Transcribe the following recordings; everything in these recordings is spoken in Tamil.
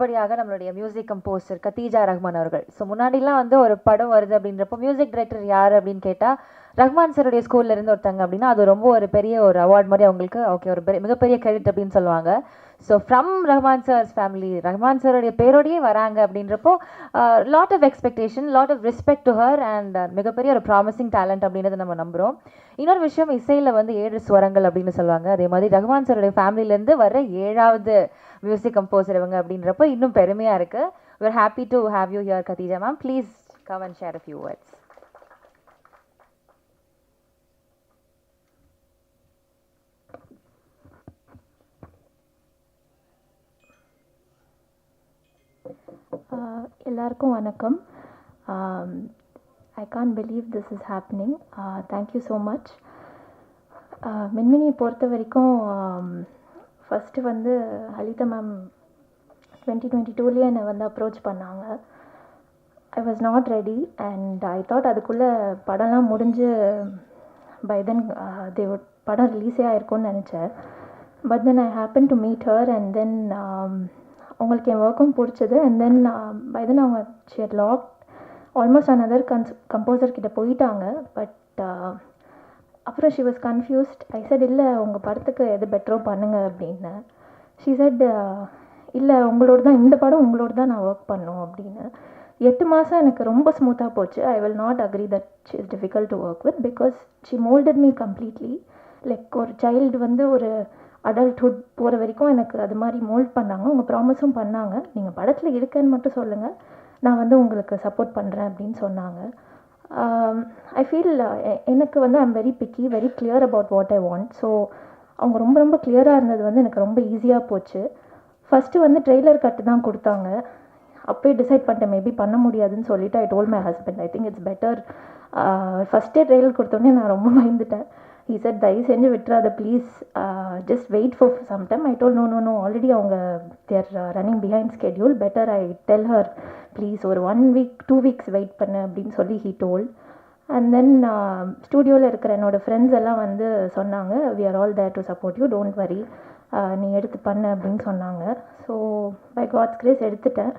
படியாக நம்மளுடைய மியூசிக் கம்போசர் கத்தீஜா ரஹ்மான் அவர்கள். ஸோ முன்னாடிலாம் வந்து ஒரு படம் வருது அப்படின்றப்போ மியூசிக் டைரக்டர் யார் அப்படின்னு கேட்டால் ரஹ்மான் சாருடைய ஸ்கூல்ல இருந்து ஒருத்தங்க அப்படின்னா அது ரொம்ப ஒரு பெரிய ஒரு அவார்ட் மாதிரி அவங்களுக்கு ஓகே ஒரு மிகப்பெரிய கிரெடிட் அப்படின்னு சொல்லுவாங்க. So from Rahman sir's family Rahman சாருடைய பேரோடையே வராங்க அப்படின்றப்போ lot of expectation lot of respect to her and மிகப்பெரிய ஒரு ப்ராமிசிங் டேலண்ட் அப்படின்றத நம்ம நம்புகிறோம். இன்னொரு விஷயம் இசையில் வந்து 7 ஸ்வரங்கள் அப்படின்னு சொல்லுவாங்க. அதே மாதிரி ரஹ்மான் சாருடைய ஃபேமிலியிலேருந்து வர 7வது மியூசிக் கம்போசர் இவங்க அப்படின்றப்போ இன்னும் பெருமையா இருக்கு. we're happy to have you here Khadija ma'am. Please come and share a few words. எல்லாருக்கும் வணக்கம். I can't believe this is happening. Thank you so much. மின்மினி பொறுத்த வரைக்கும் ஃபஸ்ட்டு வந்து ஹலிதா மேம் 2022 என்னை வந்து அப்ரோச் பண்ணாங்க. I was not ready and I thought அதுக்குள்ளே படம்லாம் முடிஞ்சு பை தென் படம் ரிலீஸே ஆகிருக்கும்னு நினச்சேன். But then I happen to meet her and then அவங்களுக்கு என் ஒர்க்கும் பிடிச்சது. அண்ட் தென் பை தென் அவங்க sheer lock almost another composer கிட்ட போயிட்டாங்க. பட் அப்புறம் she was confused. I said இல்லை உங்கள் படத்துக்கு எது பெட்டரோ பண்ணுங்க அப்படின்னு. ஷி செட் இல்லை உங்களோட தான் இந்த படம் உங்களோட தான் நான் ஒர்க் பண்ணோம் அப்படின்னு. 8 மாதம் எனக்கு ரொம்ப ஸ்மூத்தாக போச்சு. I will not agree that she is difficult to work with because she moulded me completely. Like ஒரு சைல்டு வந்து ஒரு அடல்ட்ஹுட் போகிற வரைக்கும் எனக்கு அது மாதிரி மோல்ட் பண்ணாங்க. அவங்க ப்ராமிஸும் பண்ணாங்க, நீங்கள் படத்தில் இருக்கேன்னு மட்டும் சொல்லுங்கள், நான் வந்து உங்களுக்கு சப்போர்ட் பண்ணுறேன் அப்படின்னு சொன்னாங்க. ஐ ஃபீல் எனக்கு வந்து I'm very piggy, very clear about what I want. So அவங்க ரொம்ப ரொம்ப கிளியராக இருந்தது வந்து எனக்கு ரொம்ப ஈஸியாக போச்சு. ஃபஸ்ட்டு வந்து ட்ரெய்லர் கட்டு தான் கொடுத்தாங்க. அப்போயே டிசைட் பண்ணிட்டேன் மேபி பண்ண முடியாதுன்னு சொல்லிவிட்டு I told my husband I think it's better. ஃபஸ்ட்டே ட்ரெய்லர் கொடுத்தோன்னே நான் ரொம்ப பயந்துட்டேன். ஹீ செட் தயவு செஞ்சு விட்டுறாத please, just wait for some time. I told no already அவங்க they're running behind schedule, better I tell her please ஒரு 1 week 2 weeks வெயிட் பண்ணு அப்படின்னு சொல்லி ஹீ டோல். அண்ட் தென் ஸ்டூடியோவில் இருக்கிற என்னோடய ஃப்ரெண்ட்ஸ் எல்லாம் வந்து சொன்னாங்க we are all there to support you, don't worry, நீ எடுத்து பண்ணு அப்படின்னு சொன்னாங்க. ஸோ பை காட்ஸ் கிரேஸ் எடுத்துட்டேன்.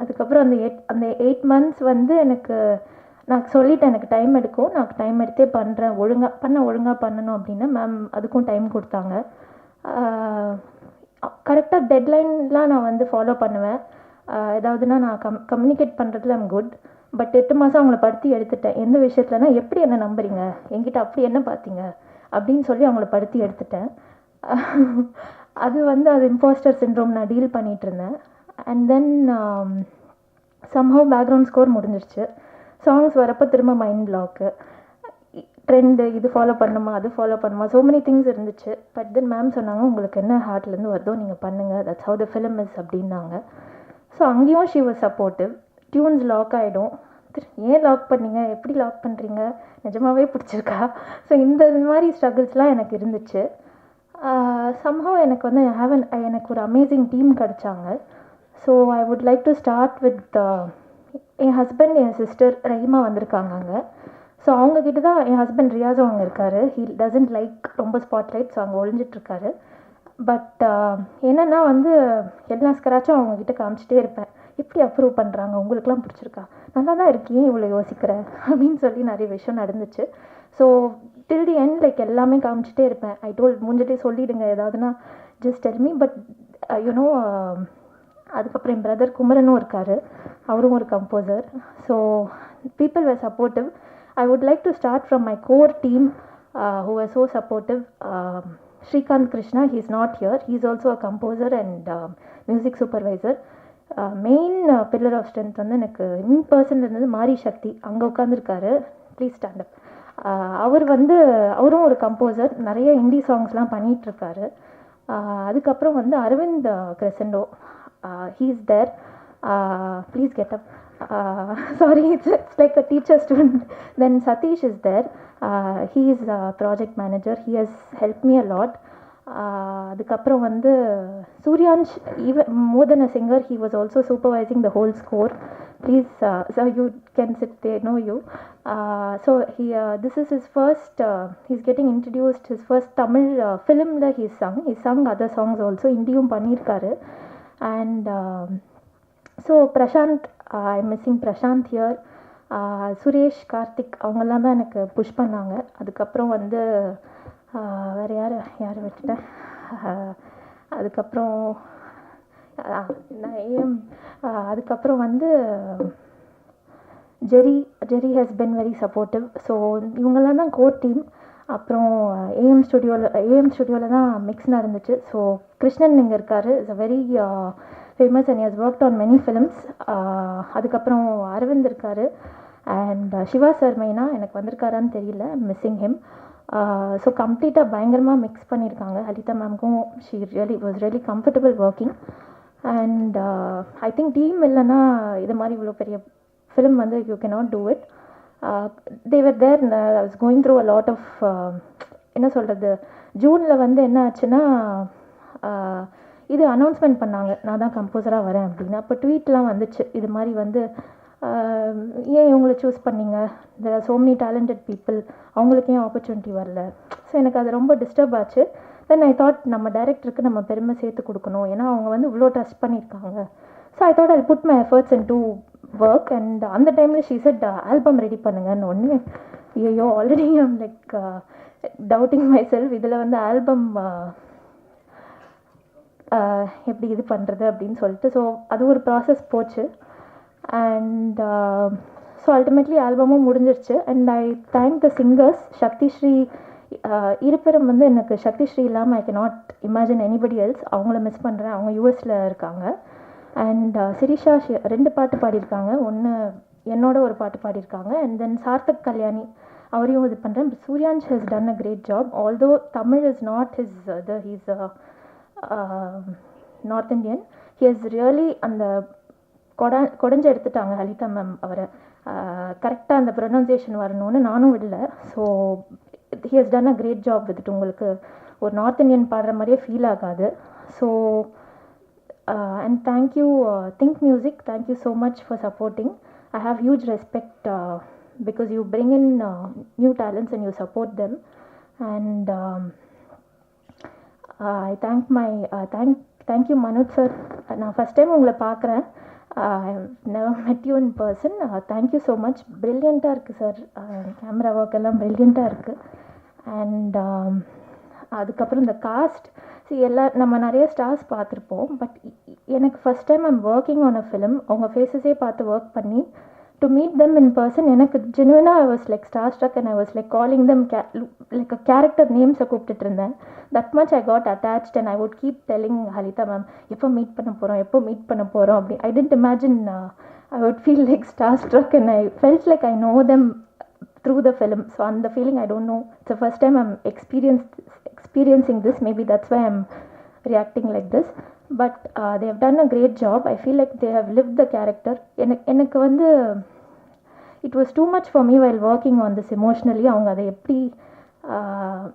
அதுக்கப்புறம் அந்த 8 months வந்து எனக்கு நான் சொல்லிட்டேன் எனக்கு டைம் எடுக்கும், நான் டைம் எடுத்தே பண்ணுறேன், ஒழுங்காக பண்ணணும் அப்படின்னு. மேம் அதுக்கும் டைம் கொடுத்தாங்க. கரெக்டாக டெட்லைன்லாம் நான் வந்து ஃபாலோ பண்ணுவேன். ஏதாவதுன்னா நான் கம்யூனிகேட் பண்ணுறதுல ஐம் குட். பட் 8 மாதம் அவங்கள படுத்தி எடுத்துட்டேன். எந்த விஷயத்துலனா எப்படி என்ன நம்புறீங்க, என்கிட்ட அப்படி என்ன பார்த்தீங்க அப்படின்னு சொல்லி அவங்கள படுத்தி எடுத்துட்டேன். அது வந்து அது இம்போஸ்டர் சிண்ட்ரோம் நான் டீல் பண்ணிகிட்டு இருந்தேன். And then somehow background score முடிஞ்சிருச்சு. சாங்ஸ் வரப்போ திரும்ப மைண்ட் பிளாக்கு, ட்ரெண்டு, இது ஃபாலோ பண்ணுமா அது ஃபாலோ பண்ணுமா, ஸோ மெனி திங்ஸ் இருந்துச்சு. பட் தென் மேம் சொன்னாங்க உங்களுக்கு என்ன ஹார்ட்லேருந்து வருதோ நீங்கள் பண்ணுங்கள், that's how the film is அப்படின்னாங்க. ஸோ அங்கேயும் she was supportive. Tunes lock ஆகிடும், ஏன் லாக் பண்ணீங்க, எப்படி லாக் பண்ணுறீங்க, நிஜமாகவே பிடிச்சிருக்கா. ஸோ இந்த மாதிரி ஸ்ட்ரகிள்ஸ்லாம் எனக்கு இருந்துச்சு. சம்ஹவ் எனக்கு வந்து எனக்கு ஒரு அமேசிங் டீம் கிடச்சாங்க. So I would like to start with என் ஹஸ்பண்ட், என் சிஸ்டர் ரஹிமா வந்திருக்காங்க அங்கே. ஸோ அவங்கக்கிட்ட தான் என் ஹஸ்பண்ட் ரியாஸ் அவங்க இருக்கார். ஹீ டசன்ட் லைக் ரொம்ப ஸ்பாட்லைட், ஸோ அங்கே ஒழிஞ்சிட்ருக்காரு. பட் என்னென்னா வந்து எல்லா ஸ்க்ராச்சும் அவங்கக்கிட்ட காமிச்சிட்டே இருப்பேன், எப்படி அப்ரூவ் பண்ணுறாங்க, உங்களுக்குலாம் பிடிச்சிருக்கா, நல்லா தான் இருக்கே இவ்வளோ யோசிக்கிறேன் அப்படின்னு சொல்லி நிறைய விஷயம் நடந்துச்சு. So till the end like எல்லாமே காமிச்சிட்டே இருப்பேன். ஐ டோல் மூஞ்சிட்டே சொல்லிவிடுங்க ஏதாவதுன்னா just tell me. But you know அதுக்கப்புறம் என் பிரதர் குமரனும் இருக்கார், அவரும் ஒரு composer. So people were supportive. I would like to start from my core team who are so supportive. Srikanth Krishna, he is not here, he is also a composer and music supervisor. Main pillar of strength வந்து எனக்கு இன் பர்சன் இருந்தது மாரி சக்தி, அங்கே உட்காந்துருக்காரு, ப்ளீஸ் ஸ்டாண்டப். அவரும் ஒரு கம்போசர், நிறைய ஹிந்தி சாங்ஸ்லாம் பண்ணிகிட்ருக்காரு. அதுக்கப்புறம் வந்து Aravind கிரெசண்டோ, he is there, please get up, sorry it's like a teacher student. Then Satish is there, he is a project manager, he has helped me a lot. அதுக்கப்புறம் வந்து Suryansh, even more than a singer, he was also supervising the whole score. Please sir, you can sit, they know you. So this is his first, he's getting introduced, his first Tamil film la he sung other songs also, Indiyum பண்ணிருக்காரு. And so Prashant, I missing Prashant here. Suresh, Karthik அவங்கெல்லாம் தான் எனக்கு புஷ் பண்ணாங்க. அதுக்கப்புறம் வந்து வேறு யார் விட்டுட்டேன். அதுக்கப்புறம் நான் அதுக்கப்புறம் வந்து Jerry has been very supportive. So இவங்கெல்லாம் தான் கோர் டீம். அப்புறம் ஏஎம் ஸ்டுடியோவில் தான் மிக்ஸ் நடந்துச்சு. ஸோ கிருஷ்ணன் இங்கே இருக்கார், is a very famous and has worked on many films. அதுக்கப்புறம் அரவிந்த் இருக்கார் அண்ட் சிவா சார் மெயினாக எனக்கு வந்திருக்காரான்னு தெரியல, மிஸ்ஸிங் ஹிம். ஸோ கம்ப்ளீட்டாக பயங்கரமாக மிக்ஸ் பண்ணியிருக்காங்க. ஹலிதா மேம்க்கும் she was really comfortable working. And I think team இல்லைன்னா இது மாதிரி இவ்வளோ பெரிய ஃபிலிம் வந்து you cannot do it. they were there. I was going through a lot of என்ன சொல்கிறது, ஜூனில் வந்து என்ன ஆச்சுன்னா இது அனௌன்ஸ்மெண்ட் பண்ணாங்க, நான் தான் கம்போஸராக வரேன் அப்படின்னு. அப்போ ட்வீட்லாம் வந்துச்சு இது மாதிரி வந்து ஏன் இவங்களை சூஸ் பண்ணீங்க, there are so many talented people, அவங்களுக்கு ஏன் ஆப்பர்ச்சுனிட்டி வரல. ஸோ எனக்கு அது ரொம்ப டிஸ்டர்ப் ஆச்சு. தென் ஐ தாட் நம்ம டைரக்டருக்கு நம்ம பெருமை சேர்த்து கொடுக்கணும், ஏன்னா அவங்க வந்து இவ்வளோ ட்ரஸ்ட் பண்ணியிருக்காங்க. So I thought I put my efforts into work. And அந்த டைமில் ஷீ செட் ஆல்பம் ரெடி பண்ணுங்கன்னு ஒன்று. ஐயோ already I'm like doubting myself, இதில் வந்து ஆல்பம் எப்படி இது பண்ணுறது அப்படின்னு சொல்லிட்டு. ஸோ அது ஒரு ப்ராசஸ் போச்சு. அண்ட் ஸோ அல்டிமேட்லி ஆல்பமும் முடிஞ்சிருச்சு. And I thank the singers. Sakthi Sri இருப்பிடம் வந்து எனக்கு சக்தி ஸ்ரீ இல்லாமல் I can not imagine anybody else. அவங்கள மிஸ் பண்ணுறேன், அவங்க யூஎஸில் இருக்காங்க. அண்ட் சிரிஷா 2 பாட்டு பாடியிருக்காங்க, ஒன்று என்னோட ஒரு பாட்டு பாடியிருக்காங்க. அண்ட் தென் சார்த்தக் கல்யாணி அவரையும் இது பண்ணுறேன். Suryansh has done a great job. Although Tamil is not his he's north Indian. He has really அந்த கொடைஞ்சு எடுத்துட்டாங்க ஹலிதா மேம் அவரை. கரெக்டாக அந்த ப்ரொனவுன்சியேஷன் வரணும்னு நானும் விடல. So he has done a great job with. உங்களுக்கு ஒரு நார்த் இண்டியன் பாடுற மாதிரியே ஃபீல் ஆகாது. So and thank you Think Music, thank you so much for supporting. I have huge respect because you bring in new talents and you support them. And I thank my thank you Manoj sir. நான் ஃபஸ்ட் டைம் உங்களை பார்க்குறேன். I have never met you in person. Thank you so much. Brilliant-ஆக இருக்குது சார், கேமரா ஒர்க் எல்லாம் brilliant-ஆக இருக்குது. அண்ட் அதுக்கப்புறம் இந்த காஸ்ட் நம்ம நிறைய ஸ்டார்ஸ் பார்த்துருப்போம். பட் எனக்கு first time I'm working on a film. அவங்க ஃபேஸஸே பார்த்து ஒர்க் பண்ணி to meet them in person எனக்கு ஜெனுவனாக I was like star struck. And I was like calling them like a character நேம்ஸை கூப்பிட்டுட்டு இருந்தேன். That much I got attached. And I would keep telling Halitha ma'am எப்போ மீட் பண்ண போகிறோம் அப்படி. I didn't imagine I would feel like star struck. And I felt like I know them through the film. So on the feeling, I don't know, it's the first time I'm experiencing this. Maybe that's why I'm reacting like this. But they have done a great job. I feel like they have lived the character. எனக்கு வந்து it was too much for me while working on this emotionally. அவங்க அதை எப்படி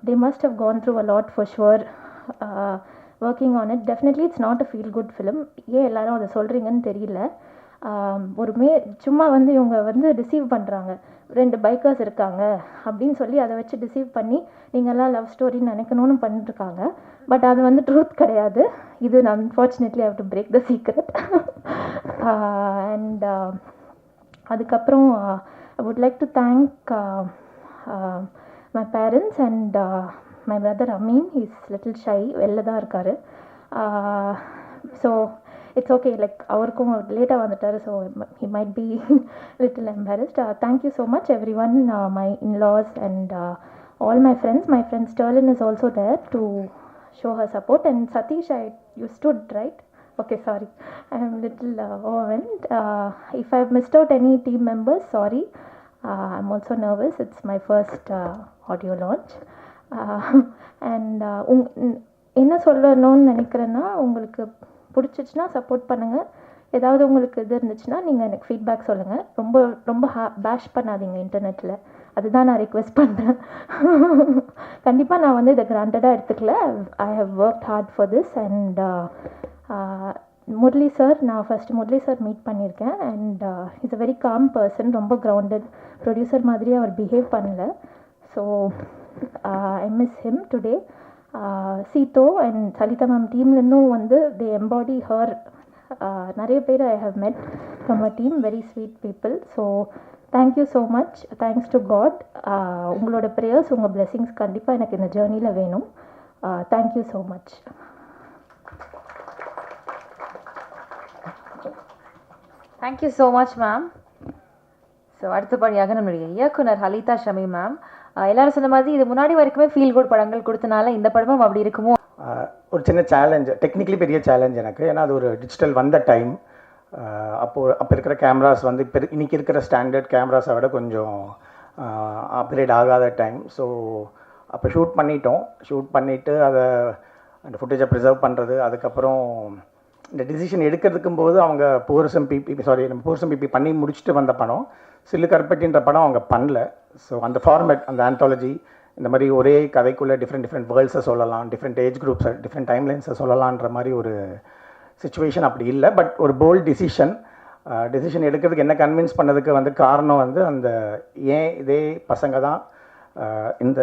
they must have gone through a lot for sure working on it. Definitely it's not a feel good film. ஏன் எல்லாரும் அதை சொல்கிறீங்கன்னு தெரியல. சும்மா வந்து இவங்க வந்து டிசீவ் பண்ணுறாங்க, 2 பைக்கர்ஸ் இருக்காங்க அப்படின்னு சொல்லி அதை வச்சு டிசீவ் பண்ணி நீங்கள்லாம் லவ் ஸ்டோரின்னு நினைக்கணும்னு பண்ணிட்டுருக்காங்க. பட் அது வந்து ட்ரூத் கிடையாது. இது unfortunately how to break the secret. And அதுக்கப்புறம் I would like to thank my parents and my brother Ameen. He's little shy, வெளில தான் இருக்கார். ஸோ இட்ஸ் ஓகே, லைக் அவருக்கும் லேட்டாக வந்துட்டார். So he might be little embarrassed. Thank you so much everyone, my in laws and all my friends. My friend Sterlin is also there to show her support. And Sathish, you stood right. Okay, sorry, I am little overwhelmed. If I have missed out any team members, sorry. I'm also nervous. It's my first audio launch. And என்ன சொல்லணும்னு நினைக்கிறேன்னா, உங்களுக்கு பிடிச்சிச்சுன்னா சப்போர்ட் பண்ணுங்கள். ஏதாவது உங்களுக்கு இது இருந்துச்சுன்னா நீங்கள் எனக்கு ஃபீட்பேக் சொல்லுங்கள். ரொம்ப பேஷ் பண்ணாதீங்க இன்டர்நெட்டில், அதுதான் நான் ரிக்வெஸ்ட் பண்ணுறேன். கண்டிப்பாக நான் வந்து இதை கிராண்டடாக எடுத்துக்கல. I have work hard for this. And Murali sir, நான் ஃபஸ்ட்டு முரளி சார் மீட் பண்ணியிருக்கேன். And is a very calm person, ரொம்ப கிரவுண்டட். ப்ரொடியூசர் மாதிரி அவர் பிஹேவ் பண்ணல. So I miss him today. சீதோ அண்ட் சலிதா மேம் டீம்லேருந்தும் வந்து தே எம்பாடி ஹர். நிறைய பேர் I have met from a team, very sweet people. So thank you so much, thanks to God. உங்களோட ப்ரேயர்ஸ், உங்கள் பிளெஸிங்ஸ் கண்டிப்பாக எனக்கு இந்த ஜேர்னியில் வேணும். Thank you so much. Thank you so much ma'am. So அடுத்தபடியாக நம்மளுடைய இயக்குனர் ஹலிதா ஷமி மேம். எல்லாரும் சொன்ன மாதிரி இது முன்னாடி வரைக்குமே ஃபீல் குட் படங்கள் கொடுத்தனால இந்த படமும் அப்படி இருக்குமோ? ஒரு சின்ன சேலஞ்ச், டெக்னிக்கலி பெரிய சேலஞ்ச் எனக்கு. ஏன்னா அது ஒரு டிஜிட்டல் வந்த டைம். அப்போ இருக்கிற கேமராஸ் வந்து இப்போ இன்றைக்கி இருக்கிற ஸ்டாண்டர்ட் கேமராஸை விட கொஞ்சம் அப்கிரேட் ஆகாத டைம். ஸோ அப்போ ஷூட் பண்ணிவிட்டு அதை அந்த ஃபுட்டேஜை ப்ரிசர்வ் பண்ணுறது, அதுக்கப்புறம் இந்த டிசிஷன் எடுக்கிறதுக்கும் போது அவங்க பூரசம் பிபி பண்ணி முடிச்சுட்டு வந்த படம் சில்லு கருப்பட்டின்ற படம் அவங்க பண்ணல. ஸோ அந்த ஃபார்மேட், அந்த ஆந்தாலஜி, இந்த மாதிரி ஒரே கதைக்குள்ளே டிஃப்ரெண்ட் வேர்ல்ட்ஸை சொல்லலாம், டிஃப்ரெண்ட் ஏஜ் குரூப்ஸை, டிஃப்ரெண்ட் டைம்லைன்ஸை சொல்லலான்ற மாதிரி ஒரு சுச்சுவேஷன் அப்படி இல்லை. பட் ஒரு போல்ட் டிசிஷன் எடுக்கிறதுக்கு என்ன கன்வின்ஸ் பண்ணதுக்கு வந்து காரணம் வந்து அந்த ஏன் இதே பசங்க தான் இந்த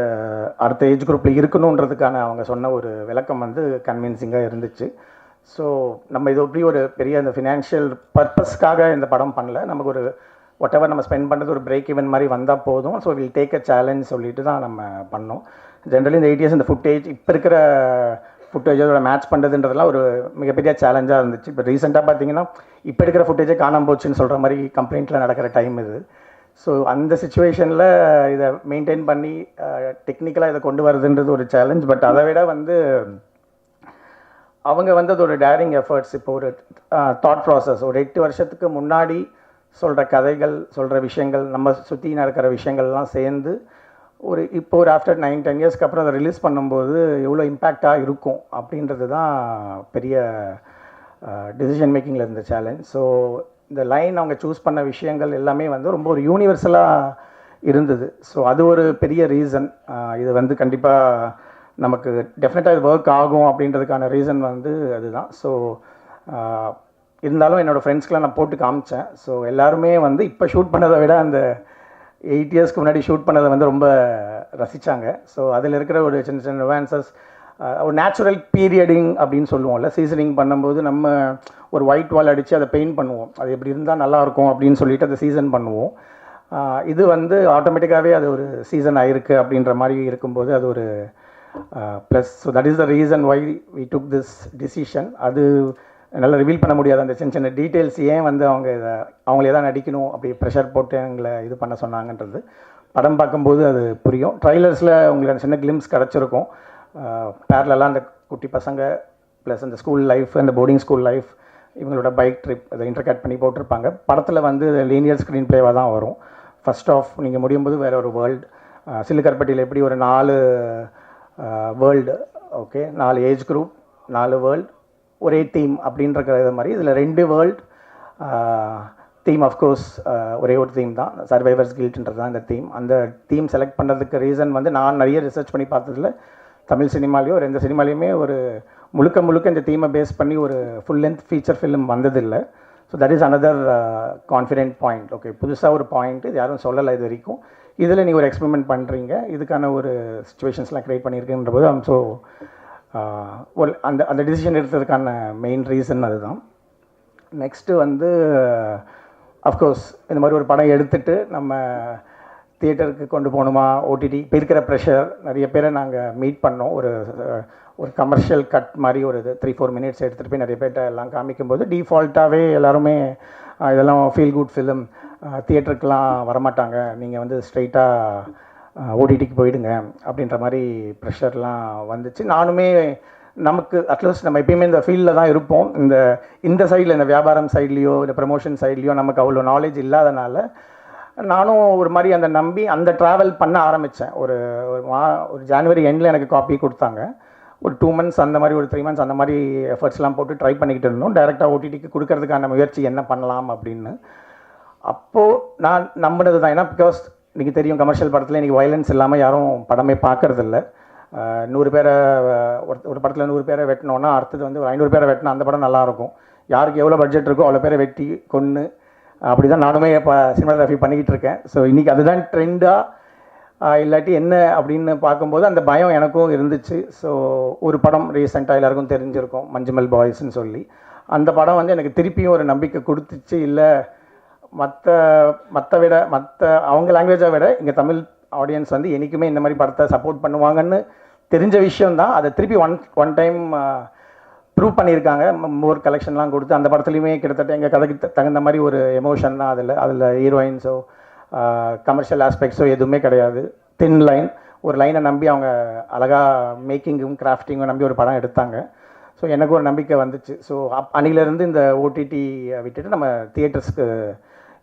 அடுத்த ஏஜ் குரூப்பில் இருக்கணுன்றதுக்கான அவங்க சொன்ன ஒரு விளக்கம் வந்து கன்வின்சிங்காக இருந்துச்சு. ஸோ நம்ம இது எப்படி ஒரு பெரிய அந்த ஃபினான்ஷியல் பர்பஸ்க்காக இந்த படம் பண்ணல. நமக்கு ஒரு whatever நம்ம ஸ்பெண்ட் பண்ணுறது ஒரு பிரேக் ஈவன் மாதிரி வந்தால் போதும். So will take a challenge சொல்லிட்டு தான் நம்ம பண்ணோம். ஜென்ரலி இந்த 8 years இந்த ஃபுட்டேஜ் இப்போ இருக்கிற ஃபுட்டேஜோட மேட்ச் பண்ணுறதுன்றதுலாம் ஒரு மிகப்பெரிய சேலஞ்சாக இருந்துச்சு. இப்போ ரீசெண்டாக பார்த்தீங்கன்னா இப்போ எடுக்கிற ஃபுட்டேஜே காணாமல் போச்சுன்னு சொல்கிற மாதிரி கம்ப்ளைண்ட்டில் நடக்கிற டைம் இது. ஸோ அந்த சுச்சுவேஷனில் இதை மெயின்டைன் பண்ணி டெக்னிக்கலாக இதை கொண்டு வரதுன்றது ஒரு சேலஞ்ச். பட் அதை விட வந்து அவங்க வந்து அது ஒரு டேரிங் எஃபர்ட்ஸ். இப்போ ஒரு தாட் ப்ராசஸ், ஒரு 8 வருஷத்துக்கு முன்னாடி சொல்கிற கதைகள், சொல்கிற விஷயங்கள், நம்ம சுற்றி நடக்கிற விஷயங்கள்லாம் சேர்ந்து இப்போ ஒரு ஆஃப்டர் 9-10 yearsக்கு அப்புறம் அதை ரிலீஸ் பண்ணும்போது எவ்வளோ இம்பேக்டாக இருக்கும் அப்படின்றது தான் பெரிய டிசிஷன் மேக்கிங்கில் இருந்த சேலஞ்ச். ஸோ இந்த லைன் அவங்க சூஸ் பண்ண விஷயங்கள் எல்லாமே வந்து ரொம்ப ஒரு யூனிவர்சலாக இருந்தது. ஸோ அது ஒரு பெரிய ரீசன். இது வந்து கண்டிப்பாக நமக்கு டெஃபினட்டாக இது ஒர்க் ஆகும் அப்படின்றதுக்கான ரீசன் வந்து அதுதான். ஸோ இருந்தாலும் என்னோடய ஃப்ரெண்ட்ஸ்க்கெலாம் நான் போட்டு காமிச்சேன். ஸோ எல்லாருமே வந்து இப்போ ஷூட் பண்ணதை விட அந்த 8 yearsக்கு முன்னாடி ஷூட் பண்ணதை வந்து ரொம்ப ரசித்தாங்க. ஸோ அதில் இருக்கிற ஒரு சின்ன சின்ன நுவான்சஸ், ஒரு நேச்சுரல் பீரியடிங் அப்படின்னு சொல்லுவோம்ல, சீசனிங் பண்ணும்போது நம்ம ஒரு ஒயிட் வால் அடித்து அதை பெயிண்ட் பண்ணுவோம். அது எப்படி இருந்தால் நல்லாயிருக்கும் அப்படின்னு சொல்லிட்டு அதை சீசன் பண்ணுவோம். இது வந்து ஆட்டோமேட்டிக்காகவே அது ஒரு சீசன் ஆகிருக்கு அப்படின்ற மாதிரி இருக்கும்போது அது ஒரு plus. So that is the reason why we took this decision. அது நல்லா ரிவீல் பண்ண முடியாது அந்த சின்ன சின்ன டீட்டெயில்ஸ், ஏன் வந்து அவங்களே தான் நடிக்கணும் அப்படி ப்ரெஷர் போட்டு எங்களை இது பண்ண சொன்னாங்கன்றது படம் பார்க்கும்போது அது புரியும். ட்ரைலர்ஸில் உங்களுக்கு அந்த சின்ன கிளிம்ஸ் கிடச்சிருக்கும். பேரலெல்லாம் அந்த குட்டி பசங்க ப்ளஸ் அந்த ஸ்கூல் லைஃப், அந்த போர்டிங் ஸ்கூல் லைஃப், இவங்களோட பைக் ட்ரிப் அதை இன்டர்கட் பண்ணி போட்டிருப்பாங்க. படத்தில் வந்து லீனியர் ஸ்க்ரீன் ப்ளேவாக தான் வரும். ஃபர்ஸ்ட் ஆஃப் நீங்கள் முடியும் போது வேறு ஒரு வேர்ல்டு, சில்லுக்கருப்பட்டியில் எப்படி ஒரு 4 world, okay, 4 age group, 4 world, ஒரே தீம் அப்படின்ற மாதிரி இதில் 2 வேர்ல்டு தீம். அஃப்கோர்ஸ் ஒரே ஒரு தீம் தான், சர்வைவர்ஸ் கில்ட்ன்றது தான் இந்த தீம். அந்த தீம் செலக்ட் பண்ணுறதுக்கு ரீசன் வந்து நான் நிறைய ரிசர்ச் பண்ணி பார்த்ததில் தமிழ் சினிமாலேயோ எந்த சினிமாலேயுமே ஒரு முழுக்க இந்த தீமை பேஸ் பண்ணி ஒரு ஃபுல் லென்த் ஃபீச்சர் ஃபிலிம் வந்ததில்லை. So that is another confident point. Okay, புதுசாக ஒரு பாயிண்ட், இது யாரும் சொல்லலை இது வரைக்கும். இதில் நீங்கள் ஒரு எக்ஸ்பெரிமெண்ட் பண்ணுறீங்க, இதுக்கான ஒரு சுச்சுவேஷன்ஸ்லாம் க்ரியேட் பண்ணியிருக்குன்ற போது ஸோ ஒரு அந்த டிசிஷன் எடுத்ததுக்கான மெயின் ரீசன் அதுதான். நெக்ஸ்ட்டு வந்து அஃப்கோர்ஸ் இந்த மாதிரி ஒரு படம் எடுத்துகிட்டு நம்ம தியேட்டருக்கு கொண்டு போகணுமா, ஓடிடி, இப்போ இருக்கிற ப்ரெஷர், நிறைய பேரை நாங்கள் மீட் பண்ணோம். ஒரு கமர்ஷியல் கட் மாதிரி ஒரு 3-4 minutes எடுத்துகிட்டு போய் நிறைய பேர்கிட்ட எல்லாம் காமிக்கும்போது டிஃபால்ட்டாகவே எல்லாருமே இதெல்லாம் ஃபீல் குட் ஃபிலிம், தியேட்டருக்கெலாம் வரமாட்டாங்க, நீங்கள் வந்து ஸ்ட்ரைட்டாக ஓடிடிக்கு போயிடுங்க அப்படின்ற மாதிரி ப்ரெஷர்லாம் வந்துச்சு. நானுமே நமக்கு அட்லீஸ்ட் நம்ம எப்பயுமே இந்த ஃபீல்டில் தான் இருப்போம். இந்த சைடில், இந்த வியாபாரம் சைட்லேயோ இந்த ப்ரமோஷன் சைட்லேயோ நமக்கு அவ்வளோ நாலேஜ் இல்லாதனால நானும் ஒரு மாதிரி அந்த நம்பி அந்த ட்ராவல் பண்ண ஆரம்பித்தேன். ஒரு ஜான்வரி எண்டில் எனக்கு காப்பி கொடுத்தாங்க. ஒரு 2 months அந்த மாதிரி, ஒரு 3 months அந்த மாதிரி எஃபர்ட்ஸ்லாம் போட்டு ட்ரை பண்ணிக்கிட்டு இருந்தோம். டைரெக்டாக ஓடிடிக்கு கொடுக்கறதுக்கான முயற்சி என்ன பண்ணலாம் அப்படின்னு. அப்போது நான் நம்பினது தான். ஏன்னா பிகாஸ் இன்றைக்கி தெரியும், கமர்ஷியல் படத்தில் இன்றைக்கி வயலன்ஸ் இல்லாமல் யாரும் படமே பார்க்கறதில்ல. 100 பேரை ஒரு படத்தில் 100 பேரை வெட்டினோன்னா அடுத்தது வந்து ஒரு 500 பேரை வெட்டினா அந்த படம் நல்லாயிருக்கும். யாருக்கு எவ்வளோ பட்ஜெட் இருக்கோ அவ்வளோ பேரை வெட்டி கொன்று அப்படி தான் நானுமே இப்போ சினிமாகிராஃபி பண்ணிக்கிட்டு இருக்கேன். ஸோ இன்றைக்கி அதுதான் ட்ரெண்டாக இல்லாட்டி என்ன அப்படின்னு பார்க்கும்போது அந்த பயம் எனக்கும் இருந்துச்சு. ஸோ ஒரு படம் ரீசெண்டாக எல்லாருக்கும் தெரிஞ்சிருக்கும், மஞ்சுமல் பாய்ஸ்ன்னு சொல்லி. அந்த படம் வந்து எனக்கு திருப்பியும் ஒரு நம்பிக்கை கொடுத்துச்சு. இல்லை மற்ற அவங்க லாங்குவேஜை விட இங்கே தமிழ் ஆடியன்ஸ் வந்து என்றைக்குமே இந்த மாதிரி படத்தை சப்போர்ட் பண்ணுவாங்கன்னு தெரிஞ்ச விஷயந்தான். அதை திருப்பி ஒன் டைம் ப்ரூவ் பண்ணியிருக்காங்க. மோர் கலெக்ஷன்லாம் கொடுத்து அந்த படத்துலையுமே கிட்டத்தட்ட எங்கள் கதைக்கு தகுந்த மாதிரி ஒரு எமோஷன் தான். அதில் ஹீரோயின்ஸோ கமர்ஷியல் ஆஸ்பெக்ட்ஸோ எதுவுமே கிடையாது. தின் லைன், ஒரு லைனை நம்பி அவங்க அழகாக மேக்கிங்கும் கிராஃப்டிங்கும் நம்பி ஒரு படம் எடுத்தாங்க. ஸோ எனக்கு ஒரு நம்பிக்கை வந்துச்சு. ஸோ அன்னிலேருந்து இந்த ஓடிடி விட்டுட்டு நம்ம தியேட்டர்ஸ்க்கு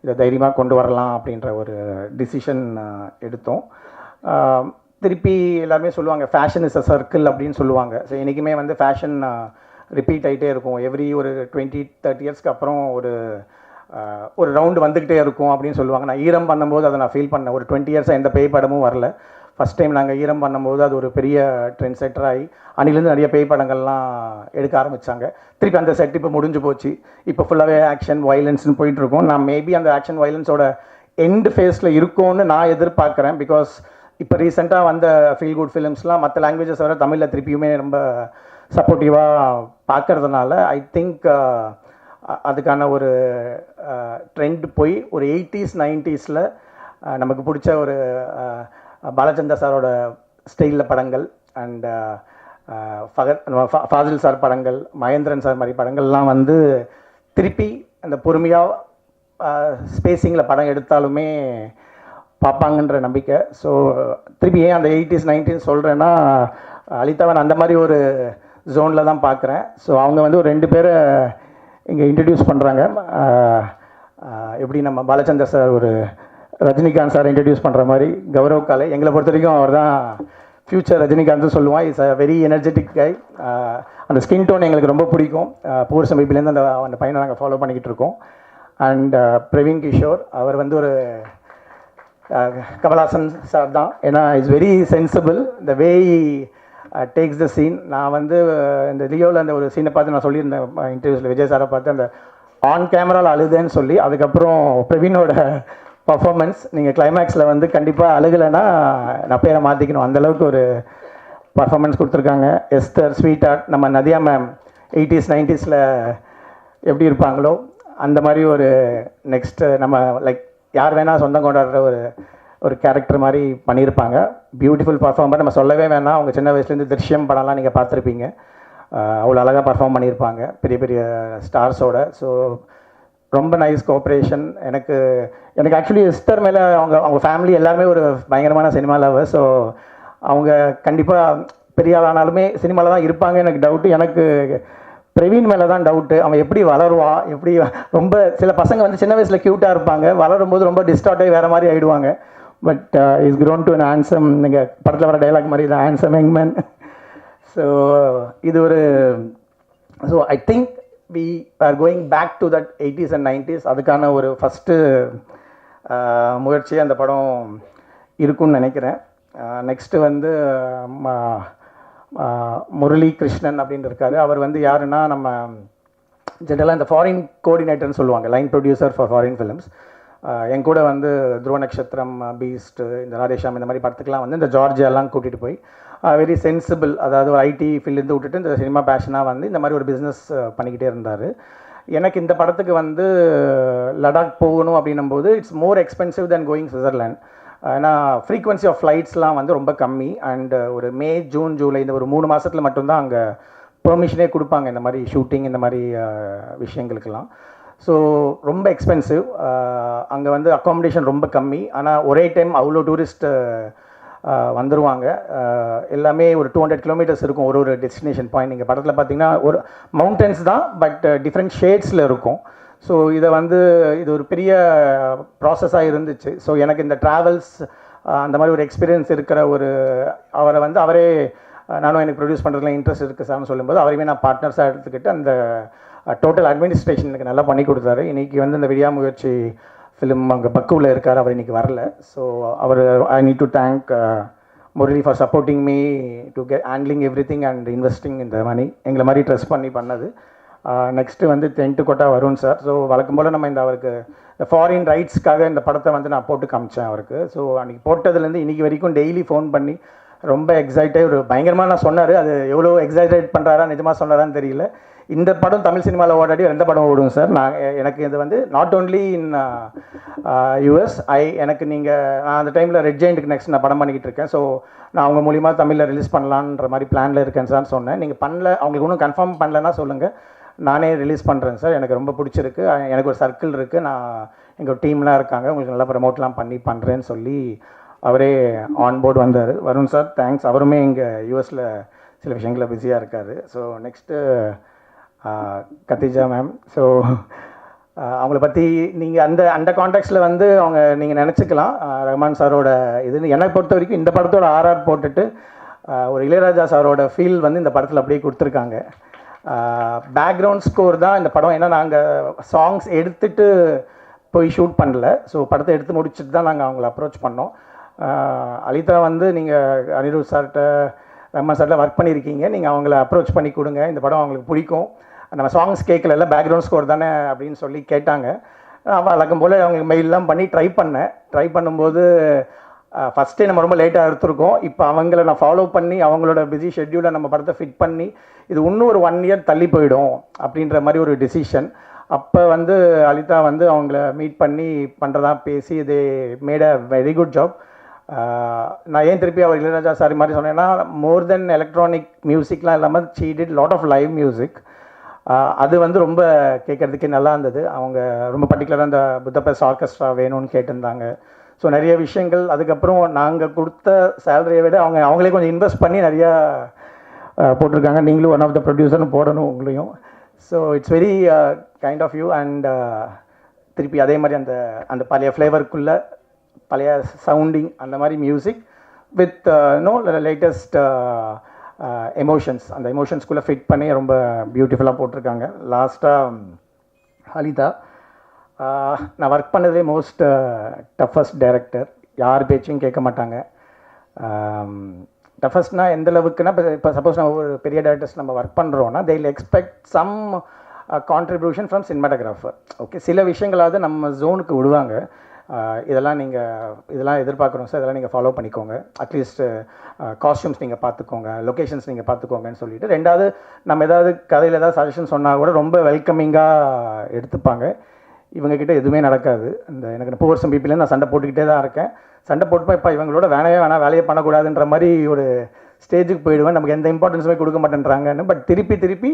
இதை தைரியமாக கொண்டு வரலாம் அப்படின்ற ஒரு டிசிஷன் எடுத்தோம். திருப்பி எல்லாருமே சொல்லுவாங்க ஃபேஷன் இஸ் அ சர்க்கிள் அப்படின்னு சொல்லுவாங்க. ஸோ என்றைக்குமே வந்து ஃபேஷன் ரிப்பீட் ஆகிட்டே இருக்கும். எவ்ரி ஒரு 20-30 இயர்ஸ்க்கு அப்புறம் ஒரு ரவுண்டு வந்துக்கிட்டே இருக்கும் அப்படின்னு சொல்லுவாங்க. நான் ஈரம் பண்ணும்போது அதை நான் ஃபீல் பண்ணேன். ஒரு 20 இயர்ஸாக எந்த பேய் படமும் வரல. ஃபஸ்ட் டைம் நாங்கள் ஈரம் பண்ணும்போது அது ஒரு பெரிய ட்ரெண்ட் செட்டர் ஆகி அன்னிலேருந்து நிறைய பேய் படங்கள்லாம் எடுக்க ஆரம்பித்தாங்க. திருப்பி அந்த செட் இப்போ முடிஞ்சு போச்சு. இப்போ ஃபுல்லாகவே ஆக்ஷன் வயலன்ஸ்னு போயிட்டுருக்கோம். நான் மேபி அந்த ஆக்ஷன் வயலன்ஸோட எண்டு ஃபேஸில் இருக்கும்னு நான் எதிர்பார்க்குறேன். பிகாஸ் இப்போ ரீசெண்டாக வந்த ஃபீல் குட் ஃபிலிம்ஸ்லாம் மற்ற லாங்குவேஜஸ் வர தமிழில் திருப்பியுமே ரொம்ப சப்போர்ட்டிவாக பார்க்கறதுனால ஐ திங்க் அதுக்கான ஒரு ட்ரெண்ட் போய் ஒரு 80s 90s நமக்கு பிடிச்ச ஒரு பாலச்சந்தர் சாரோட ஸ்டைலில் படங்கள் அண்ட் ஃபாசில் சார் படங்கள், மகேந்திரன் சார் மாதிரி படங்கள்லாம் வந்து திருப்பி அந்த பொறுமையாக ஸ்பேஸிங்கில் படம் எடுத்தாலுமே பார்ப்பாங்கன்ற நம்பிக்கை. ஸோ திருப்பி ஏன் அந்த 80s 90s சொல்கிறேன்னா, அலிதாவன் அந்த மாதிரி ஒரு ஜோனில் தான் பார்க்குறேன். ஸோ அவங்க வந்து ஒரு 2 பேரை இங்கே இன்ட்ரடியூஸ் பண்ணுறாங்க. எப்படி நம்ம பாலச்சந்தர் சார் ஒரு ரஜினிகாந்த் சார் இன்ட்ரடியூஸ் பண்ணுற மாதிரி கௌரவ் காலே எங்களை பொறுத்த வரைக்கும் அவர் தான் ஃப்யூச்சர் ரஜினிகாந்த் சொல்லுவான். இஸ் அ வெரி எனர்ஜெட்டிக் கை. அந்த ஸ்கின் டோன் எங்களுக்கு ரொம்ப பிடிக்கும். பூர் சமீபிலேருந்து அந்த பையனை நாங்கள் ஃபாலோ பண்ணிக்கிட்டு இருக்கோம். அண்ட் பிரவீன் கிஷோர் அவர் வந்து ஒரு கமல்ஹாசன் சார் தான். ஏன்னா it's very sensible the way takes the scene. நான் வந்து இந்த லியோவில் அந்த ஒரு சீனை பார்த்து நான் சொல்லியிருந்தேன் இன்டர்வியூஸில், விஜய் சாரை பார்த்து அந்த ஆன் கேமராவில் அழுதுன்னு சொல்லி. அதுக்கப்புறம் பிரவீனோட பர்ஃபார்மன்ஸ் நீங்கள் கிளைமேக்ஸில் வந்து கண்டிப்பாக அழுகலைன்னா நான் பேரை மாற்றிக்கணும், அந்தளவுக்கு ஒரு பர்ஃபார்மன்ஸ் கொடுத்துருக்காங்க. எஸ்தர், ஸ்வீட் ஆர்ட், நம்ம நதியா மேம் 80s 90s எப்படி இருப்பாங்களோ அந்த மாதிரி ஒரு நெக்ஸ்ட்டு நம்ம லைக் யார் வேணால் சொந்தம் கொண்டாடுற ஒரு கேரக்டர் மாதிரி பண்ணியிருப்பாங்க. பியூட்டிஃபுல் பர்ஃபார்மர், நம்ம சொல்லவே வேணாம். அவங்க சின்ன வயசுலேருந்து திருஷ்யம் படம்லாம் நீங்கள் பார்த்துருப்பீங்க. அவ்வளோ அழகாக பர்ஃபார்ம் பண்ணியிருப்பாங்க பெரிய பெரிய ஸ்டார்ஸோட. ஸோ ரொம்ப நைஸ் கோஆப்ரேஷன். எனக்கு ஆக்சுவலி எஸ்தர் மேலே அவங்க ஃபேமிலி எல்லாருமே ஒரு பயங்கரமான சினிமா லவர். ஸோ அவங்க கண்டிப்பாக பெரிய ஆளானாலுமே சினிமாவில் தான் இருப்பாங்க எனக்கு டவுட்டு. எனக்கு பிரவீன் மேலே தான் டவுட்டு. அவன் எப்படி வளருவான், எப்படி ரொம்ப சில பசங்க வந்து சின்ன வயசில் க்யூட்டாக இருப்பாங்க, வளரும்போது ரொம்ப டிஸ்டார்ட் ஆகி வேறு மாதிரி ஆகிடுவாங்க. But is grown to an handsome, நீங்கள் படத்தில் வர டைலாக் மாதிரி தான் ஹேண்ட்ஸம் யங் மேன். ஸோ இது ஒரு so I think we are going back to that 80s and 90s. அதுக்கான ஒரு ஃபஸ்ட்டு முயற்சி அந்த படம் இருக்குன்னு நினைக்கிறேன். நெக்ஸ்ட்டு வந்து முரளி கிருஷ்ணன் அப்படின்னு இருக்காரு. அவர் வந்து யாருன்னா, நம்ம ஜென்ரலாக இந்த ஃபாரின் கோஆர்டினேட்டர்னு சொல்லுவாங்க, line producer for foreign films. என் கூட வந்து துருவ நட்சத்திரம், பீஸ்ட், இந்த ராதேஷாம் இந்த மாதிரி படத்துக்கெலாம் வந்து இந்த ஜார்ஜியாலாம் கூட்டிகிட்டு போய் வெரி சென்சிபிள், அதாவது ஒரு ஐடி ஃபீல்டு விட்டுட்டு இந்த சினிமா பேஷனாக வந்து இந்த மாதிரி ஒரு பிஸ்னஸ் பண்ணிக்கிட்டே இருந்தார். எனக்கு இந்த படத்துக்கு வந்து லடாக் போகணும் அப்படின்னும்போது it's more expensive then going Switzerland. ஏன்னா ஃப்ரீக்வன்சி ஆஃப் ஃப்ளைட்ஸ்லாம் வந்து ரொம்ப கம்மி. அண்ட் ஒரு மே, ஜூன், ஜூலை இந்த ஒரு 3 மாதத்தில் மட்டும்தான் அங்கே பெர்மிஷனே கொடுப்பாங்க இந்த மாதிரி ஷூட்டிங் இந்த மாதிரி விஷயங்களுக்கெல்லாம். ஸோ ரொம்ப எக்ஸ்பென்சிவ். அங்கே வந்து அக்காமடேஷன் ரொம்ப கம்மி. ஆனால் ஒரே டைம் அவ்வளோ டூரிஸ்ட் வந்துடுவாங்க. எல்லாமே ஒரு 200 கிலோமீட்டர்ஸ் இருக்கும் ஒரு டெஸ்டினேஷன் பாயிண்ட். நீங்கள் படத்தில் பார்த்தீங்கன்னா ஒரு மவுண்டன்ஸ் தான், பட் டிஃப்ரெண்ட் ஷேட்ஸில் இருக்கும். ஸோ இது ஒரு பெரிய ப்ராசஸாக இருந்துச்சு. ஸோ எனக்கு இந்த ட்ராவல்ஸ் அந்த மாதிரி ஒரு எக்ஸ்பீரியன்ஸ் இருக்கிற அவரே நானும் எனக்கு ப்ரொடியூஸ் பண்ணுறதுல இன்ட்ரெஸ்ட் இருக்குது சார்னு சொல்லும்போது அவரையுமே நான் பார்ட்னர்ஸாக எடுத்துக்கிட்டு அந்த டோட்டல் அட்மினிஸ்ட்ரேஷன் எனக்கு நல்லா பண்ணி கொடுத்தாரு. இன்றைக்கி வந்து இந்த விடியாமுயற்சி ஃபிலிம் அங்கே பக்குவில் இருக்கார், அவர் இன்றைக்கி வரல. So I need to thank Murali for supporting me to handling every thing and investing இந்த மணி. எங்களை மாதிரி ட்ரெஸ் பண்ணி பண்ணது. நெக்ஸ்ட்டு வந்து தென்ட்டுக்கோட்டா வருண் சார். ஸோ வழக்கம் போல் நம்ம இந்த அவருக்கு இந்த ஃபாரின் ரைட்ஸ்க்காக இந்த படத்தை வந்து நான் போட்டு காமிச்சேன் அவருக்கு. ஸோ அன்றைக்கி போட்டதுலேருந்து இன்றைக்கி வரைக்கும் டெய்லி ஃபோன் பண்ணி ரொம்ப எக்ஸைட்டாக ஒரு பயங்கரமாக நான் சொன்னார். அது எவ்வளோ எக்ஸைட்டேட் பண்ணுறாரா நிஜமாக சொன்னாரான்னு தெரியல. இந்த படம் தமிழ் சினிமாவில் ஓடாடி எந்த படம் ஓடும் சார். எனக்கு இது வந்து நாட் ஓன்லி இன் யூஎஸ் எனக்கு நான் அந்த டைமில் ரெட் ஜெயிண்ட்டுக்கு நெக்ஸ்ட் நான் படம் பண்ணிக்கிட்டு இருக்கேன். ஸோ நான் அவங்க மூலிமா தமிழில் ரிலீஸ் பண்ணலான்ற மாதிரி பிளானில் இருக்கேன் சார் சொன்னேன். நீங்கள் பண்ணல, அவங்களுக்கு இன்னும் கன்ஃபார்ம் பண்ணலன்னா சொல்லுங்கள், நானே ரிலீஸ் பண்ணுறேன் சார். எனக்கு ரொம்ப பிடிச்சிருக்கு, எனக்கு ஒரு சர்க்கிள் இருக்குது, நான் எங்கள் டீம்லாம் இருக்காங்க, உங்களுக்கு நல்லா ப்ரமோட்லாம் பண்ணுறேன்னு சொல்லி அவரே ஆன்போர்டு வந்தார். Varun sir thanks. அவருமே இங்கே யூஎஸில் சில விஷயங்களில் பிஸியாக இருக்கார். So next Khadija ma'am. So அவங்கள பற்றி நீங்கள் அந்த கான்டெக்ட்ஸில் வந்து நீங்கள் நினச்சிக்கலாம் ரஹ்மான் சாரோட இதுன்னு. என்னை பொறுத்த வரைக்கும் இந்த படத்தோட ஆர்ஆர் போட்டுட்டு ஒரு இளையராஜா சாரோட ஃபீல் வந்து இந்த படத்தில் அப்படியே கொடுத்துருக்காங்க. பேக்ரவுண்ட் ஸ்கோர் தான் இந்த படம். ஏன்னா நாங்கள் சாங்ஸ் எடுத்துகிட்டு போய் ஷூட் பண்ணல. ஸோ படத்தை எடுத்து முடிச்சுட்டு தான் நாங்கள் அவங்கள அப்ரோச் பண்ணோம். அலிதா வந்து நீங்கள் அனிருத் சார்கிட்ட ரஹ்மான் சார்கிட்ட ஒர்க் பண்ணியிருக்கீங்க, நீங்கள் அவங்கள அப்ரோச் பண்ணி கொடுங்க, இந்த படம் அவங்களுக்கு பிடிக்கும், நம்ம சாங்ஸ் கேட்கல பேக்ரவுண்ட் ஸ்கோர் தானே அப்படின்னு சொல்லி கேட்டாங்க. வழக்கம் போல் அவங்களுக்கு மெயிலெலாம் பண்ணி ட்ரை பண்ணும்போது ஃபஸ்ட்டே நம்ம ரொம்ப லேட்டாக எடுத்துருக்கோம். இப்போ அவங்கள நான் ஃபாலோ பண்ணி அவங்களோட பிஸி ஷெட்யூலை நம்ம படத்தை ஃபிட் பண்ணி இது இன்னும் ஒரு 1 year தள்ளி போயிடும் அப்படின்ற மாதிரி ஒரு டிசிஷன். அப்போ வந்து அலிதா வந்து அவங்கள மீட் பண்ணி பண்ணுறதா பேசி இது made a very good job. நான் ஏன் திருப்பி அவர் இளையராஜா சாரி மாதிரி சொன்னேன்னா, மோர் தென் எலக்ட்ரானிக் மியூசிக்லாம் இல்லாமல் she did lot of live music. அது வந்து ரொம்ப கேட்குறதுக்கே நல்லா இருந்தது. அவங்க ரொம்ப பர்டிகுலராக அந்த புத்தபெஸ்ட் ஆர்கெஸ்ட்ரா வேணும்னு கேட்டிருந்தாங்க. ஸோ நிறைய விஷயங்கள் அதுக்கப்புறம் நாங்கள் கொடுத்த சேலரியை விட அவங்களே கொஞ்சம் இன்வெஸ்ட் பண்ணி நிறையா போட்டிருக்காங்க. நீங்களும் ஒன் ஆஃப் த ப்ரொடியூசர்னு போடணும் உங்களையும். So it's very kind of you. And திருப்பி அதே மாதிரி அந்த பழைய ஃப்ளேவருக்குள்ளே பழைய சவுண்டிங் அந்த மாதிரி மியூசிக் வித் லேட்டஸ்ட் எமோஷன்ஸ், அந்த எமோஷன்ஸ்குள்ளே ஃபிட் பண்ணி ரொம்ப பியூட்டிஃபுல்லாக போட்டிருக்காங்க. லாஸ்ட்டாக அலிதா நான் ஒர்க் பண்ணதே மோஸ்ட் டஃபஸ்ட் டைரக்டர். யார் பேச்சையும் கேட்க மாட்டாங்க. டஃபஸ்ட்னால் எந்த அளவுக்குன்னா, இப்போ சப்போஸ் நம்ம ஒரு பெரிய டேரக்டர்ஸ் நம்ம ஒர்க் பண்ணுறோன்னா they will expect some contribution from cinematographer. Okay, சில விஷயங்களாவது நம்ம ஜோனுக்கு விடுவாங்க. இதெல்லாம் எதிர்பார்க்குறோம் சார், இதெல்லாம் நீங்கள் ஃபாலோ பண்ணிக்கோங்க, அட்லீஸ்ட் காஸ்டியூம்ஸ் நீங்கள் பார்த்துக்கோங்க, லொக்கேஷன்ஸ் நீங்கள் பார்த்துக்கோங்கன்னு சொல்லிட்டு. ரெண்டாவது நம்ம ஏதாவது கதையில் ஏதாவது சஜஷன் சொன்னால் கூட ரொம்ப வெல்கமிங்காக எடுத்துப்பாங்க. இவங்ககிட்ட எதுவுமே நடக்காது. எனக்கு போர் சம் பீப்பிள் நான் சண்டை போட்டுக்கிட்டே தான் இருக்கேன். சண்டை போட்டுப்பா இப்போ இவங்களோட வேலையே பண்ணக்கூடாதுன்ற மாதிரி ஒரு ஸ்டேஜுக்கு போயிடுவேன். நமக்கு எந்த இம்பார்ட்டன்ஸுமே கொடுக்க மாட்டேன்றாங்கன்னு. பட் திருப்பி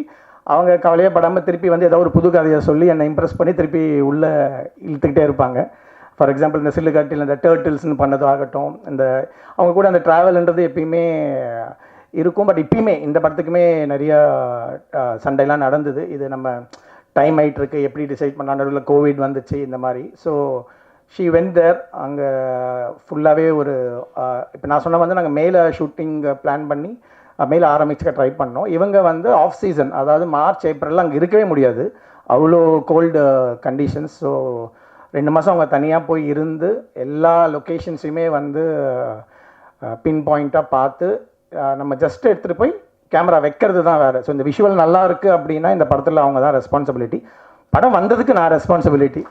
அவங்க கவலையே படாமல் திருப்பி வந்து ஏதாவது ஒரு புது கதையை சொல்லி என்னை இம்ப்ரெஸ் பண்ணி திருப்பி உள்ளே இழுத்துக்கிட்டே இருப்பாங்க. ஃபார் எக்ஸாம்பிள் இந்த சில்லுகாட்டில் இந்த டர்ட்டில்ஸ்னு பண்ணதாகட்டும், அவங்க கூட அந்த ட்ராவல்ன்றது எப்பயுமே இருக்கும். பட் இப்பயுமே இந்த படத்துக்குமே நிறையா சண்டைலாம் நடந்தது. இது நம்ம டைம் ஆகிட்டுருக்கு, எப்படி டிசைட் பண்ண, நடுவில் கோவிட் வந்துச்சு இந்த மாதிரி. So she went there. அங்கே ஃபுல்லாகவே இப்போ நான் சொன்ன வந்து நாங்கள் மேலே ஷூட்டிங் பிளான் பண்ணி மேலே ஆரம்பிச்சுக்க ட்ரை பண்ணோம். இவங்க வந்து ஆஃப் சீசன், அதாவது மார்ச் ஏப்ரலில் அங்கே இருக்கவே முடியாது, அவ்வளோ கோல்டு கண்டிஷன்ஸ். ஸோ 2 மாதம் அவங்க தனியாக போய் இருந்து எல்லா லொக்கேஷன்ஸையுமே வந்து பின் பாயிண்ட்டாக பார்த்து நம்ம ஜஸ்ட் எடுத்துகிட்டு போய் கேமரா வைக்கிறது தான் வேறு. ஸோ இந்த விஷுவல் நல்லா இருக்குது அப்படின்னா இந்த படத்தில் அவங்க தான் ரெஸ்பான்சிபிலிட்டி. படம் வந்ததுக்கு நான் ரெஸ்பான்சிபிலிட்டி.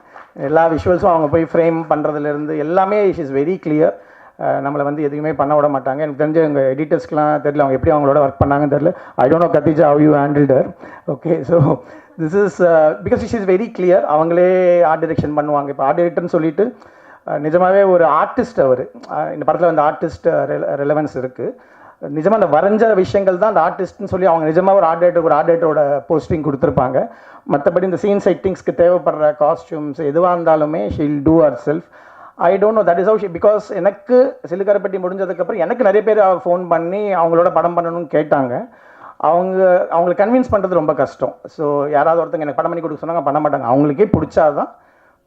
எல்லா விஷுவல்ஸும் அவங்க போய் ஃப்ரேம் பண்ணுறதுலேருந்து எல்லாமே இட் இஸ் வெரி கிளியர். நம்மளை வந்து எதுவுமே பண்ண விட மாட்டாங்க. எனக்கு தெரிஞ்ச எங்கள் எடிட்டர்ஸ்க்குலாம் தெரியல அவங்க எப்படி அவங்களோட ஒர்க் பண்ணாங்கன்னு தெரியல. ஐ don't no Khadija how you handled her. Okay, so this is because it is very clear. அவங்களே ஆர்ட் டைரக்ஷன் பண்ணுவாங்க. இப்போ ஆர்ட் டைரக்டர்னு சொல்லிட்டு நிஜமாகவே ஒரு ஆர்டிஸ்ட் அவர். இந்த படத்தில் வந்து ஆர்டிஸ்ட் ரெலவன்ஸ் இருக்குது. நிஜமாக அந்த வரைஞ்ச விஷயங்கள் தான் அந்த ஆர்டிஸ்ட்னு சொல்லி அவங்க நிஜமாக ஒரு ஆர்ட் டைரக்டரோட போஸ்டிங் கொடுத்துருப்பாங்க. மற்றபடி இந்த சீன் செட்டிங்ஸ்க்கு தேவைப்படுற காஸ்டியூம்ஸ் எதுவாக இருந்தாலுமே she'll do her I don't know that is how she. Because எனக்கு சிலுக்கரைப்பட்டி முடிஞ்சதுக்கப்புறம் எனக்கு நிறைய பேர் ஃபோன் பண்ணி அவங்களோட படம் பண்ணணும்னு கேட்டாங்க. அவங்களுக்கு கன்வின்ஸ் பண்ணுறது ரொம்ப கஷ்டம். ஸோ யாராவது ஒருத்தங்க எனக்கு படம் பண்ணி கொடுக்க சொன்னாங்க, பண்ண மாட்டாங்க. அவங்களுக்கே பிடிச்சாதான்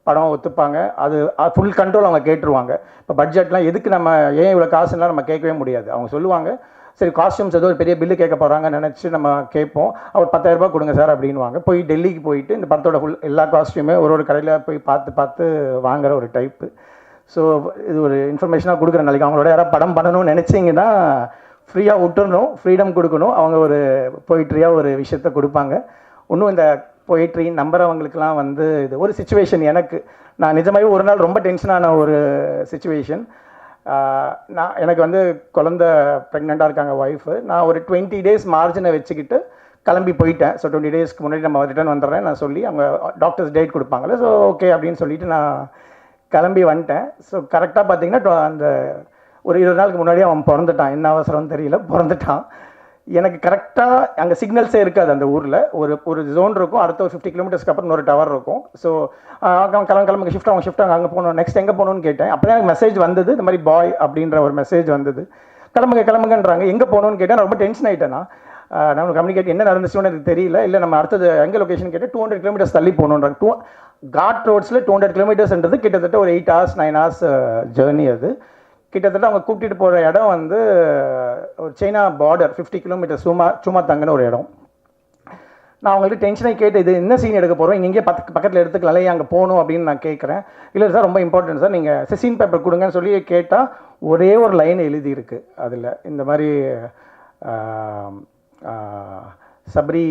படம் ஒத்துப்பாங்க. அது ஃபுல் கண்ட்ரோல் அவங்க கேட்டுருவாங்க. இப்போ பட்ஜெட்லாம் எதுக்கு நம்ம ஏன் இவ்வளோ காசுலாம் நம்ம கேட்கவே முடியாது. அவங்க சொல்லுவாங்க, சரி காஸ்டியூம்ஸ் ஏதோ ஒரு பெரிய பில்லு கேட்க போகிறாங்கன்னு நினச்சி நம்ம கேட்போம். அவர் 10,000 ரூபாய் கொடுங்க சார் அப்படின்வாங்க. போய் டெல்லிக்கு போயிட்டு இந்த படத்தோட எல்லா காஸ்டியூமே ஒரு கடையில் போய் பார்த்து வாங்குகிற ஒரு டைப்பு. ஸோ இது ஒரு இன்ஃபர்மேஷனாக கொடுக்குற நாளைக்கு அவங்களோட யாராவது படம் பண்ணணும்னு நினச்சிங்கன்னா ஃப்ரீயாக விட்டுறணும், ஃப்ரீடம் கொடுக்கணும். அவங்க ஒரு போயிட்ரியாக ஒரு விஷயத்த கொடுப்பாங்க. இன்னும் இந்த போயிட்ரி நம்புறவங்களுக்குலாம் வந்து இது ஒரு சுச்சுவேஷன். நான் நிஜமாகவே ஒரு நாள் ரொம்ப டென்ஷனான ஒரு சுச்சுவேஷன். எனக்கு வந்து குழந்த ப்ரெக்னெண்ட்டாக இருக்காங்க ஒய்ஃபு. நான் ஒரு 20 days மார்ஜினை வச்சுக்கிட்டு கிளம்பி போயிட்டேன். ஸோ 20 daysக்கு முன்னாடி நம்ம ரிட்டர்ன் வந்துடுறேன் நான் சொல்லி அவங்க டாக்டர்ஸ் டேட் கொடுப்பாங்களே. ஸோ ஓகே அப்படின்னு சொல்லிட்டு நான் கிளம்பி வந்துட்டேன். ஸோ கரெக்டாக பார்த்தீங்கன்னா அந்த ஒரு 20 நாளுக்கு முன்னாடி அவன் பிறந்துட்டான். என்ன அவசரம்னு தெரியல, பிறந்துட்டான். எனக்கு கரெக்டாக அங்கே சிக்னல்ஸே இருக்காது அந்த ஊரில். ஒரு ஜோன் இருக்கும், அடுத்த ஒரு 50 kilometers அப்புறம் இன்னொரு டவர் இருக்கும். ஸோ அவன் கிளம்புங்க ஷிஃப்ட் அங்கே போகணும், நெக்ஸ்ட் எங்கே போகணுன்னு கேட்டேன். அப்போ தான் எனக்கு மெசேஜ் வந்தது, இந்த மாதிரி பாய் அப்படின்ற ஒரு மெசேஜ் வந்தது. கிளம்புங்கன்றாங்க. எங்கே போகணுன்னு கேட்டேன். நான் ரொம்ப டென்ஷன் ஆகிட்டேன்னா நம்ம கம்யூனிகேட் என்ன நடந்துச்சுன்னு எனக்கு தெரியல. இல்லை நம்ம அடுத்தது எங்கே லொக்கேஷன் கேட்டு 200 kilometers தள்ளி போகணுன்றாங்க. காட் ரோட்ஸில் 200 kilometersன்றது கிட்டத்தட்ட ஒரு 8 hours 9 hours ஜேர்னி. அது கிட்டத்தட்ட அவங்க கூப்பிட்டு போகிற இடம் வந்து ஒரு சைனா பார்டர் 50 kilometers சும்மா தங்கன்னு ஒரு இடம். நான் அவங்கள்ட்ட டென்ஷனாக கேட்டு இது என்ன சீன் எடுக்க போகிறோம், இங்கே பக்கத்தில் எடுத்துக்கலாம், அங்கே போகணும் அப்படின்னு நான் கேட்குறேன். இல்லை சார் ரொம்ப இம்பார்ட்டன்ட் சார், நீங்கள் சீன் பேப்பர் கொடுங்கன்னு சொல்லி கேட்டால் ஒரே ஒரு லைன் எழுதியிருக்கு அதில். இந்த மாதிரி சப்ரி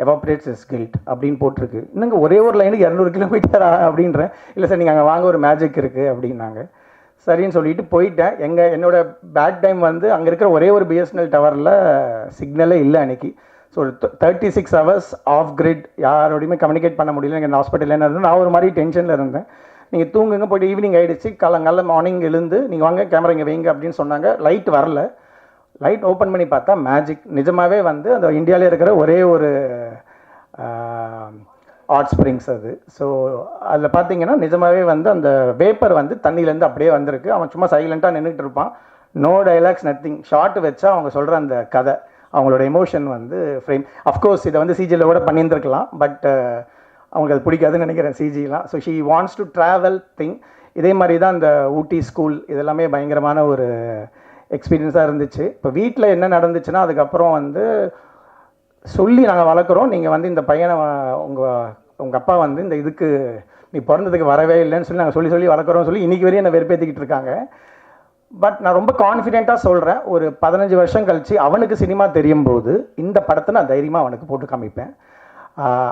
எவாப்ரேட்ஸ் இஸ் கில்ட் அப்படின்னு போட்டிருக்கு. இன்னுங்க ஒரே ஒரு லைனுக்கு 200 kilometer அப்படின்றேன். இல்லை சார் நீங்கள் அங்கே வாங்க ஒரு மேஜிக் இருக்குது அப்படின்னாங்க. சரின்னு சொல்லிட்டு போயிட்டேன். என்னோட பேட் டைம் வந்து அங்கே இருக்கிற ஒரே ஒரு பிஎஸ்என்எல் டவரில் சிக்னலே இல்லை அன்றைக்கி. ஸோ 36 hours ஆஃப் கிரிட், யாரோடையுமே கம்யூனிகேட் பண்ண முடியல. எங்கள் ஹாஸ்பிட்டலில் என்ன இருந்தது, நான் ஒரு மாதிரி டென்ஷனில் இருந்தேன். நீங்கள் தூங்குங்க, போய்ட்டு ஈவினிங் ஆகிடுச்சு. காலங்கால மார்னிங் எழுந்து நீங்கள் வாங்க கேமரா இங்கே வைங்க அப்படின்னு சொன்னாங்க. லைட் வரல. லைட் ஓப்பன் பண்ணி பார்த்தா மேஜிக். நிஜமாகவே வந்து அந்த இந்தியாவிலே இருக்கிற ஒரே ஒரு ஹாட் ஸ்ப்ரிங்ஸ் அது. ஸோ அதில் பார்த்தீங்கன்னா நிஜமாகவே வந்து அந்த வேப்பர் வந்து தண்ணியிலேருந்து அப்படியே வந்திருக்கு. அவன் சும்மா சைலண்ட்டாக நின்றுட்டு இருப்பான். No dialogues, nothing. ஷார்ட் வச்சா அவங்க சொல்கிற அந்த கதை, அவங்களோட எமோஷன் வந்து ஃப்ரேம். அஃப்கோர்ஸ் இதை வந்து சிஜியில் கூட பண்ணியிருந்துருக்கலாம், பட் அவங்களுக்கு அது பிடிக்காதுன்னு நினைக்கிறேன் சிஜிலாம். So she wants to travel thing. இதே மாதிரி தான் அந்த ஊட்டி ஸ்கூல் இதெல்லாமே பயங்கரமான ஒரு எக்ஸ்பீரியன்ஸாக இருந்துச்சு. இப்போ வீட்டில் என்ன நடந்துச்சுன்னா அதுக்கப்புறம் வந்து சொல்லி நாங்கள் வளர்க்குறோம், நீங்கள் வந்து இந்த பையனை உங்கள் அப்பா வந்து இந்த இதுக்கு நீ பிறந்ததுக்கு வரவே இல்லைன்னு சொல்லி நாங்கள் சொல்லி வளர்க்குறோம் சொல்லி இன்றைக்கி வரையும் என்னை வெறுப்பேற்றிக்கிட்டு இருக்காங்க. பட் நான் ரொம்ப கான்ஃபிடென்ட்டாக சொல்கிறேன், ஒரு 15 வருஷம் கழித்து அவனுக்கு சினிமா தெரியும் போது இந்த படத்தை நான் தைரியமாக அவனுக்கு போட்டு காமிப்பேன்.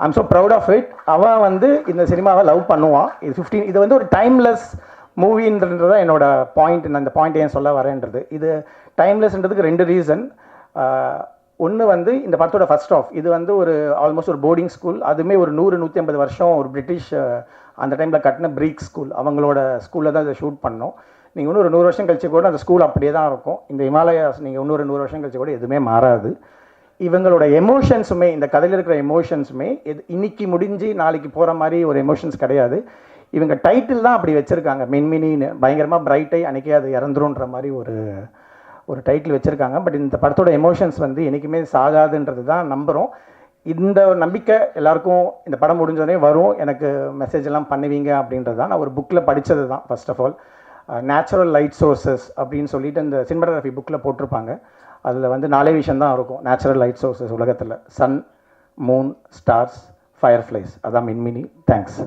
I'm so proud of it. அவன் வந்து இந்த சினிமாவை லவ் பண்ணுவான். இது வந்து ஒரு டைம்லெஸ் மூவின்றது தான் என்னோட பாயிண்ட். நான் இந்த பாயிண்ட் ஏன் சொல்ல வரேன்றது, இது டைம்லெஸ்ன்றதுக்கு 2 ரீசன். ஒன்று வந்து இந்த படத்தோட ஃபர்ஸ்ட் ஆஃப், இது வந்து ஒரு ஆல்மோஸ்ட் ஒரு போர்டிங் ஸ்கூல். அதுவுமே ஒரு 100-150 வருஷம் ஒரு பிரிட்டிஷ் அந்த டைமில் கட்டின ப்ரீக் ஸ்கூல், அவங்களோட ஸ்கூலில் தான் இதை ஷூட் பண்ணோம். நீங்கள் இன்னும் ஒரு 100 வருஷம் கழிச்சு கூட அந்த ஸ்கூல் அப்படியே தான் இருக்கும். இந்த ஹிமாலயாஸ் நீங்கள் இன்னொரு 100 வருஷம் கழிச்சு கூட எதுவுமே மாறாது. இவங்களோட எமோஷன்ஸுமே, இந்த கதையில் இருக்கிற எமோஷன்ஸுமே இன்னைக்கு முடிஞ்சு நாளைக்கு போகிற மாதிரி ஒரு எமோஷன்ஸ் கிடையாது. இவங்க டைட்டில் தான் அப்படி வச்சுருக்காங்க, மின்மினின்னு. பயங்கரமாக பிரைட்டை அன்றைக்கே அது இறந்துருன்ற மாதிரி ஒரு டைட்டில் வச்சுருக்காங்க. பட் இந்த படத்தோட எமோஷன்ஸ் வந்து என்றைக்குமே சாகாதுன்றது தான் நம்புகிறோம். இந்த நம்பிக்கை எல்லாருக்கும் இந்த படம் முடிஞ்சோடனே வரும், எனக்கு மெசேஜ் எல்லாம் பண்ணுவீங்க அப்படின்றது தான். நான் ஒரு புக்கில் படித்தது தான். First of all natural light sources அப்படின்னு சொல்லிட்டு இந்த சினிமாட்டோகிராஃபி புக்கில் போட்டிருப்பாங்க. அதில் வந்து 4 விஷயம் தான் இருக்கும் நேச்சுரல் லைட் சோர்சஸ் உலகத்தில்: sun, moon, stars, fireflies. அதான் மின்மினி. தேங்க்ஸ்.